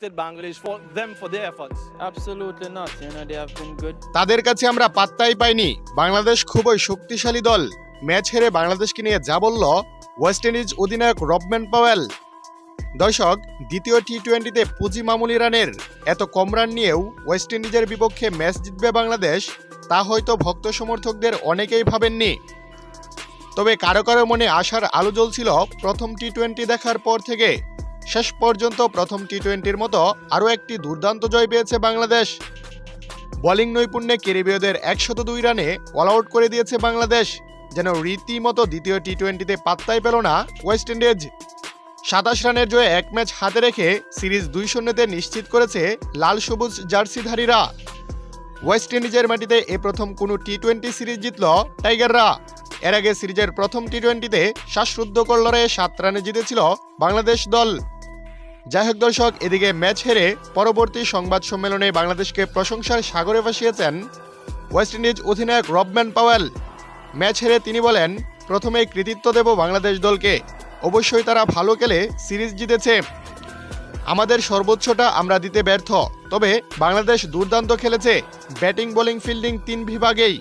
Bangladesh for them for their efforts? Absolutely not. They have been good. তাদের কাছে আমরা পাত্তাই পাইনি। বাংলাদেশ খুবই শক্তিশালী দল। ম্যাচ হেরে বাংলাদেশকে নিয়ে যা বলল ওয়েস্ট ইন্ডিজ অধিনায়ক রবম্যান পাওয়েল। দর্শক, দ্বিতীয় টি-20তে পুঁজি মামুলি রানের এত কম রান নিয়েও ওয়েস্ট ইন্ডিজের বিপক্ষে ম্যাচ জিতবে বাংলাদেশ, তা হয়তো ভক্ত সমর্থকদের অনেকেই ভাবেননি। তবে কারো কারো মনে আশার আলো জ্বলছিল প্রথম টি-20 দেখার পর থেকে। শেষ পর্যন্ত প্রথম টি-20-র মতো আরও একটি দুর্দান্ত জয় পেয়েছে বাংলাদেশ। বোলিং নৈপুণ্যে ক্যারিবীয়দের 102 রানে অল আউট করে দিয়েছে বাংলাদেশ। যেন রীতিমতো দ্বিতীয় টি-20তে পাত্তাই পেল না ওয়েস্ট ইন্ডিজ। 27 রানের জয়ে এক ম্যাচ হাতে রেখে সিরিজ 2-0-তে নিশ্চিত করেছে লাল সবুজ জার্সিধারীরা। ওয়েস্ট ইন্ডিজের মাটিতে এ প্রথম কোনো টি-20 সিরিজ জিতল টাইগাররা। এর আগে সিরিজের প্রথম টি-20তে শ্বাসরুদ্ধকর লড়াইয়ে 7 রানে জিতেছিল বাংলাদেশ দল। যাই হোক দর্শক, এদিকে ম্যাচ হেরে পরবর্তী সংবাদ সম্মেলনে বাংলাদেশকে প্রশংসার সাগরে ভাসিয়েছেন ওয়েস্ট ইন্ডিজ অধিনায়ক রবম্যান পাওয়েল। ম্যাচ হেরে তিনি বলেন, প্রথমেই কৃতিত্ব দেব বাংলাদেশ দলকে। অবশ্যই তারা ভালো খেলে সিরিজ জিতেছে। আমাদের সর্বোচ্চটা আমরা দিতে ব্যর্থ, তবে বাংলাদেশ দুর্দান্ত খেলেছে। Batting bowling fielding 3 বিভাগেই